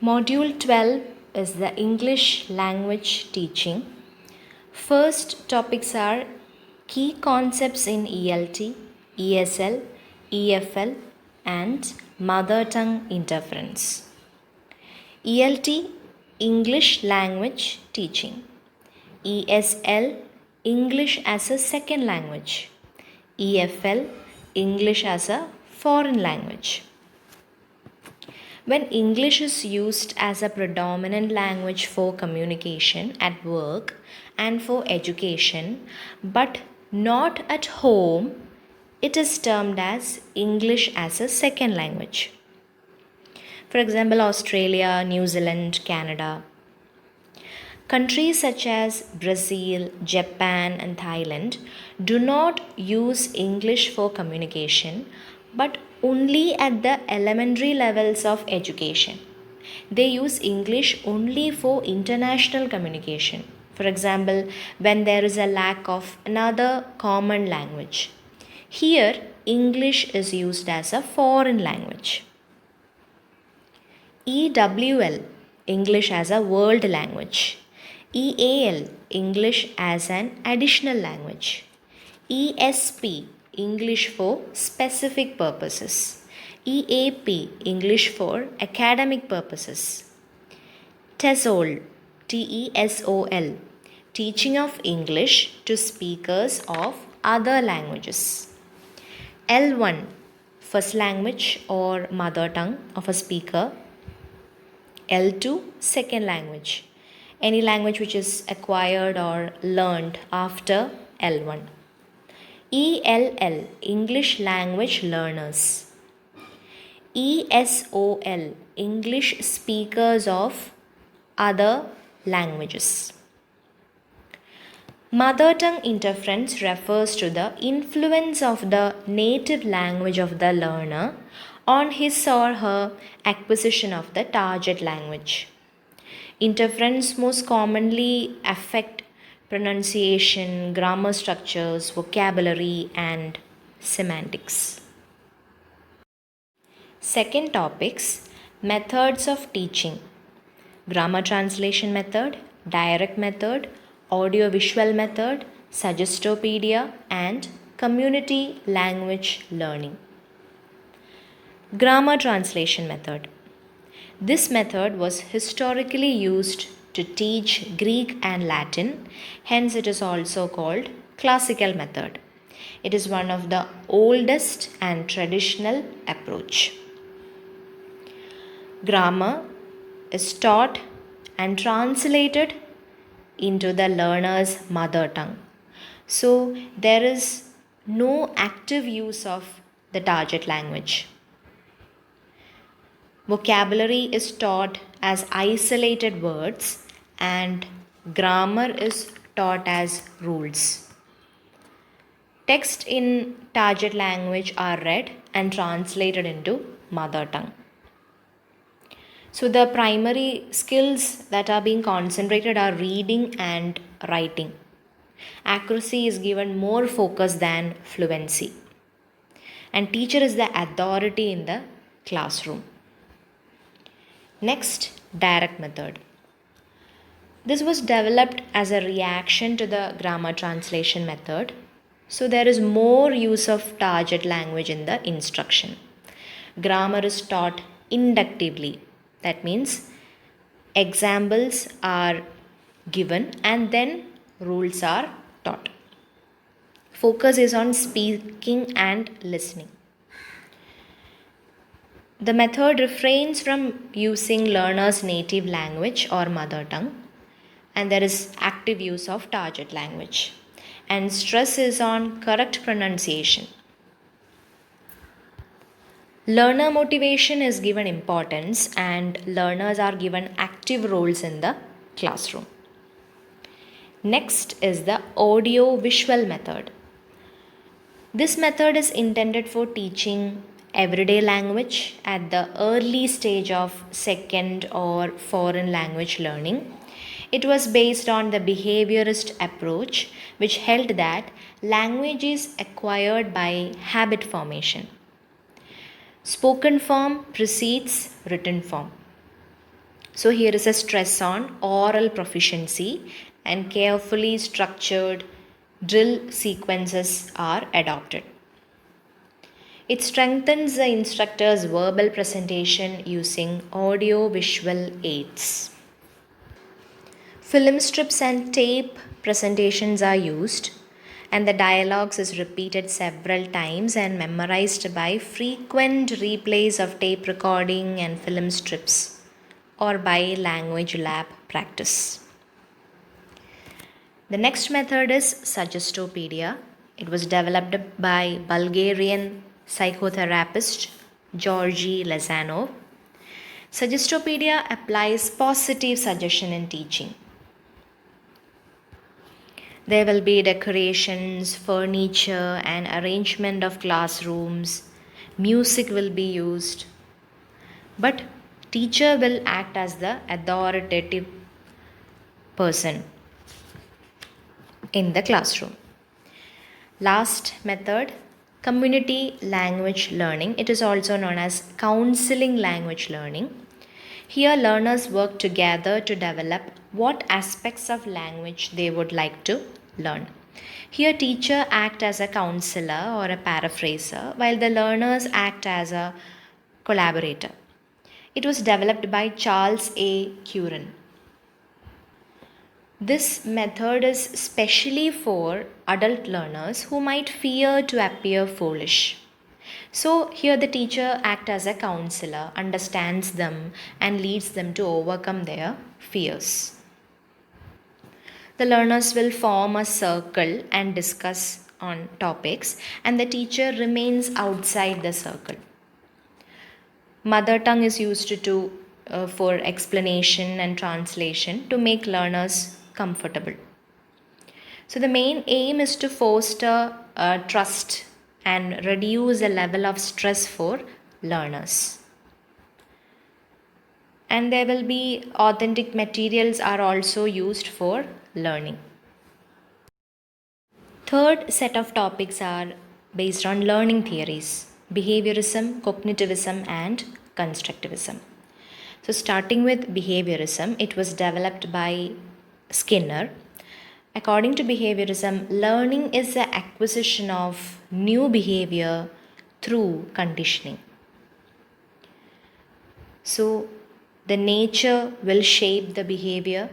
Module 12 is the English language teaching. First topics are key concepts in ELT, ESL, EFL, and mother tongue interference. ELT English language teaching. ESL English as a second language. EFL English as a foreign language. When English is used as a predominant language for communication at work and for education, but not at home, it is termed as English as a second language. For example, Australia, New Zealand, Canada. Countries such as Brazil, Japan, and Thailand do not use English for communication but only at the elementary levels of education. They use English only for international communication. For example, when there is a lack of another common language. Here, English is used as a foreign language. EWL, English as a world language. EAL, English as an additional language. ESP, English for specific purposes. EAP, English for academic purposes. TESOL, TESOL, teaching of English to speakers of other languages. L1, first language or mother tongue of a speaker. L2, second language, any language which is acquired or learned after L1. ELL, English language learners. ESOL, English speakers of other languages. Mother tongue interference refers to the influence of the native language of the learner on his or her acquisition of the target language. Interference most commonly affect pronunciation, grammar structures, vocabulary, and semantics. Second topics, methods of teaching. Grammar translation method, direct method, audio-visual method, suggestopedia, and community language learning. Grammar translation method. This method was historically used to teach Greek and Latin, hence it is also called classical method. It is one of the oldest and traditional approach. Grammar is taught and translated into the learner's mother tongue. So there is no active use of the target language. Vocabulary is taught as isolated words and grammar is taught as rules. Text in target language are read and translated into mother tongue. So the primary skills that are being concentrated are reading and writing. Accuracy is given more focus than fluency. And teacher is the authority in the classroom. Next, direct method. This was developed as a reaction to the grammar translation method. So there is more use of target language in the instruction. Grammar is taught inductively. That means examples are given and then rules are taught. Focus is on speaking and listening. The method refrains from using learner's native language or mother tongue, and there is active use of target language. And stress is on correct pronunciation. Learner motivation is given importance and learners are given active roles in the classroom. Next is the audio-visual method. This method is intended for teaching everyday language at the early stage of second or foreign language learning. It was based on the behaviorist approach, which held that language is acquired by habit formation. Spoken form precedes written form. So here is a stress on oral proficiency and carefully structured drill sequences are adopted. It strengthens the instructor's verbal presentation using audio visual aids. Film strips and tape presentations are used, and the dialogues is repeated several times and memorized by frequent replays of tape recording and film strips or by language lab practice. The next method is Suggestopedia. It was developed by Bulgarian psychotherapist Georgi Lazanov. Suggestopedia applies positive suggestion in teaching. There will be decorations, furniture, and arrangement of classrooms. Music will be used. But teacher will act as the authoritative person in the classroom. Last method, community language learning. It is also known as counseling language learning. Here learners work together to develop what aspects of language they would like to learn. Here teacher act as a counselor or a paraphraser while the learners act as a collaborator. It was developed by Charles A. Curran. This method is specially for adult learners who might fear to appear foolish. So here the teacher acts as a counselor, understands them and leads them to overcome their fears. The learners will form a circle and discuss on topics, and the teacher remains outside the circle. Mother tongue is used for explanation and translation to make learners comfortable. So the main aim is to foster trust and reduce the level of stress for learners. And there will be authentic materials are also used for learning. Third set of topics are based on learning theories: behaviorism, cognitivism, and constructivism. So starting with behaviorism, it was developed by Skinner. According to behaviorism, learning is the acquisition of new behavior through conditioning. So, the nature will shape the behavior,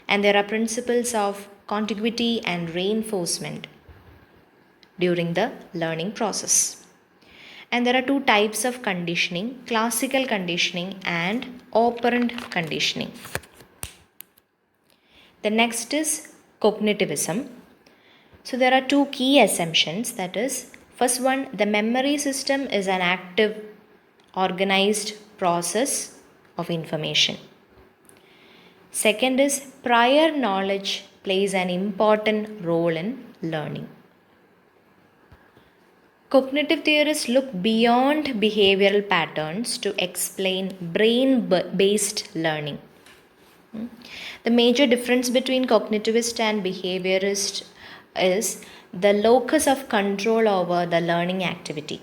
and there are principles of contiguity and reinforcement during the learning process. And there are two types of conditioning: classical conditioning and operant conditioning. The next is cognitivism. So there are two key assumptions, that is, first one, the memory system is an active, organized process of information. Second is prior knowledge plays an important role in learning. Cognitive theorists look beyond behavioral patterns to explain brain-based learning. The major difference between cognitivist and behaviorist is the locus of control over the learning activity.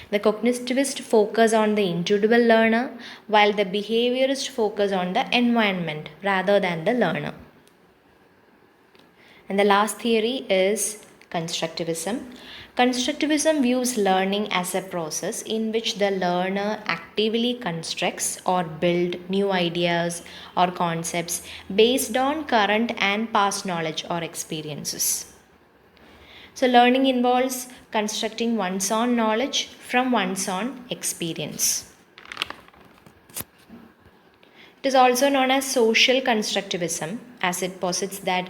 The cognitivist focus on the individual learner, while the behaviorist focus on the environment rather than the learner. And the last theory is constructivism. Constructivism views learning as a process in which the learner actively constructs or builds new ideas or concepts based on current and past knowledge or experiences. So learning involves constructing one's own knowledge from one's own experience. It is also known as social constructivism, as it posits that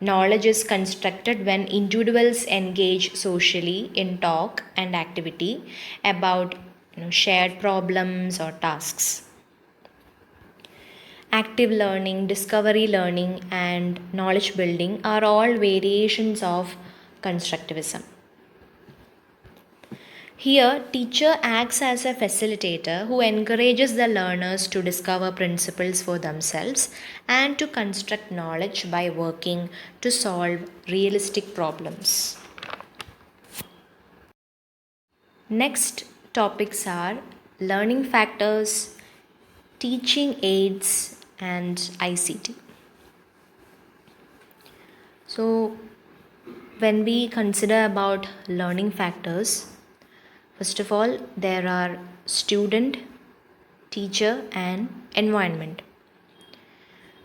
knowledge is constructed when individuals engage socially in talk and activity about shared problems or tasks. Active learning, discovery learning, and knowledge building are all variations of constructivism. Here, teacher acts as a facilitator who encourages the learners to discover principles for themselves and to construct knowledge by working to solve realistic problems. Next topics are learning factors teaching aids and ICT. So when we consider about learning factors, first of all there are student, teacher and environment.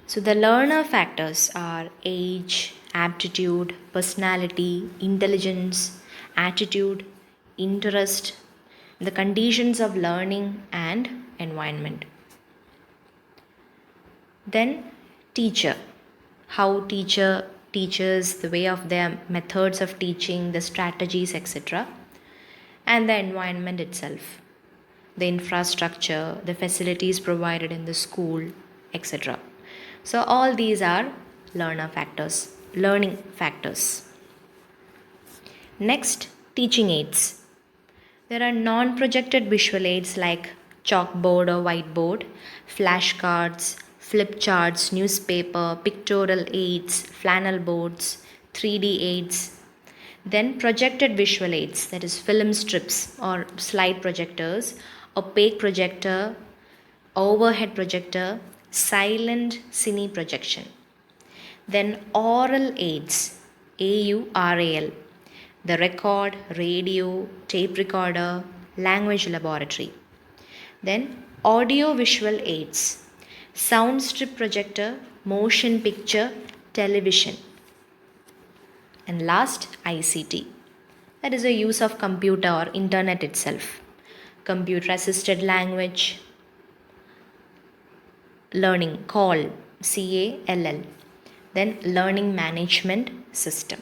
So the learner factors are age, aptitude, personality, intelligence, attitude, interest, the conditions of learning and environment. Then teacher, how teacher teaches, the way of their methods of teaching, the strategies, etc. And the environment itself, the infrastructure, the facilities provided in the school, etc. So all these are learning factors. Next, teaching aids. There are non-projected visual aids like chalkboard or whiteboard, flashcards, flip charts, newspaper, pictorial aids, flannel boards, 3D aids. Then projected visual aids, that is film strips or slide projectors, opaque projector, overhead projector, silent cine projection. Then aural aids, AURAL, the record, radio, tape recorder, language laboratory. Then audio visual aids, sound strip projector, motion picture, television. And last, ICT, that is the use of computer or internet itself, computer assisted language learning, CALL, CALL. Then learning management system.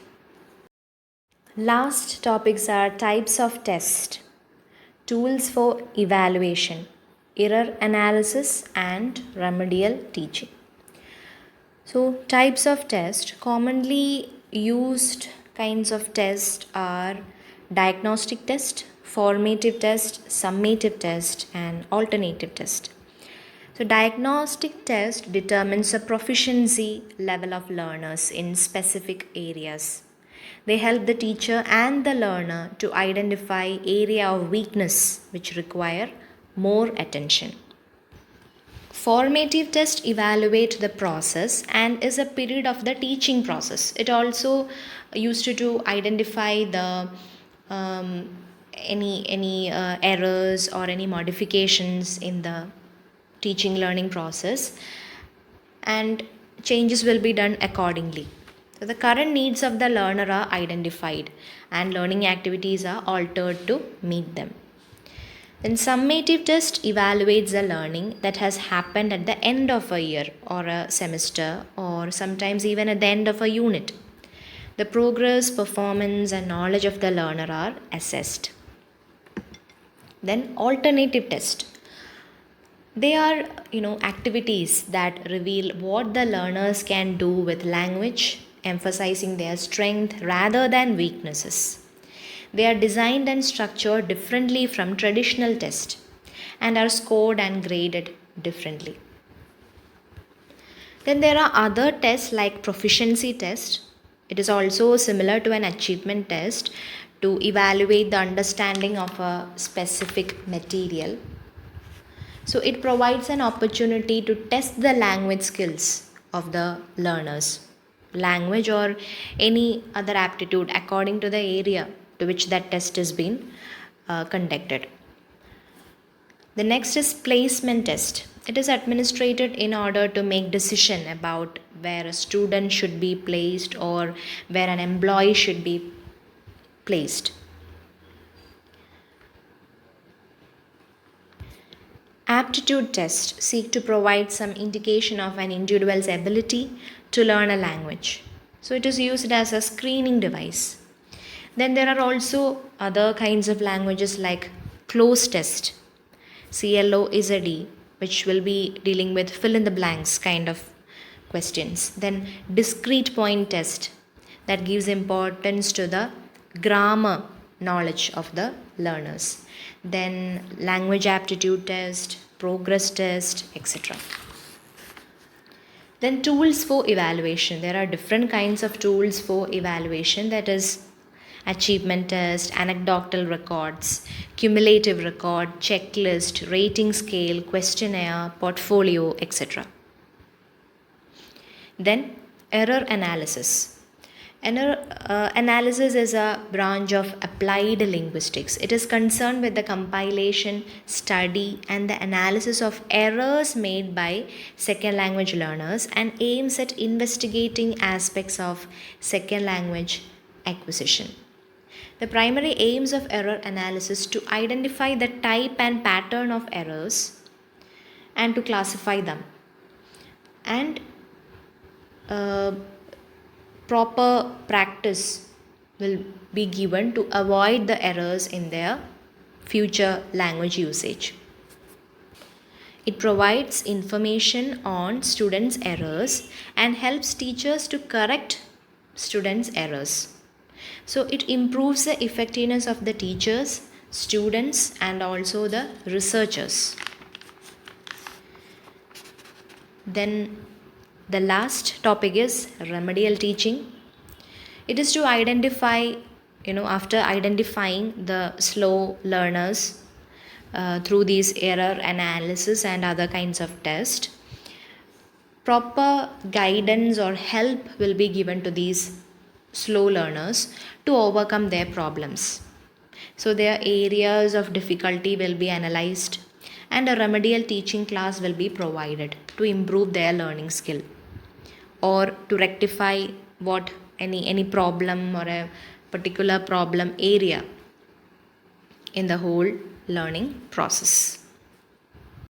Last topics are types of test, tools for evaluation, error analysis and remedial teaching. So types of test, commonly used kinds of test are diagnostic test, formative test, summative test and alternative test. So diagnostic test determines the proficiency level of learners in specific areas. They help the teacher and the learner to identify area of weakness which require more attention. Formative test evaluate the process and is a period of the teaching process. It also used to identify the any errors or any modifications in the teaching learning process, and changes will be done accordingly. So the current needs of the learner are identified and learning activities are altered to meet them. Then summative test evaluates the learning that has happened at the end of a year or a semester, or sometimes even at the end of a unit. The progress, performance and knowledge of the learner are assessed. Then alternative test, they are activities that reveal what the learners can do with language, emphasizing their strength rather than weaknesses. They are designed and structured differently from traditional tests and are scored and graded differently. Then there are other tests like proficiency test. It is also similar to an achievement test to evaluate the understanding of a specific material. So it provides an opportunity to test the language skills of the learners, language or any other aptitude according to the area to which that test is being conducted. The next is placement test. It is administered in order to make decision about where a student should be placed or where an employee should be placed. Aptitude test seek to provide some indication of an individual's ability to learn a language. So it is used as a screening device. Then there are also other kinds of languages like cloze test, CLOZD, which will be dealing with fill in the blanks kind of questions. Then discrete point test, that gives importance to the grammar knowledge of the learners. Then language aptitude test, progress test, etc. Then tools for evaluation. There are different kinds of tools for evaluation, that is achievement test, anecdotal records, cumulative record, checklist, rating scale, questionnaire, portfolio, etc. Then, error analysis. Analysis is a branch of applied linguistics. It is concerned with the compilation, study, and the analysis of errors made by second language learners and aims at investigating aspects of second language acquisition. The primary aims of error analysis to identify the type and pattern of errors and to classify them, and proper practice will be given to avoid the errors in their future language usage. It provides information on students' errors and helps teachers to correct students' errors. So it improves the effectiveness of the teachers, students, and also the researchers. Then the last topic is remedial teaching. It is to identify, after identifying the slow learners through these error analysis and other kinds of tests, proper guidance or help will be given to these slow learners to overcome their problems. So their areas of difficulty will be analyzed and a remedial teaching class will be provided to improve their learning skill or to rectify what any problem or a particular problem area in the whole learning process.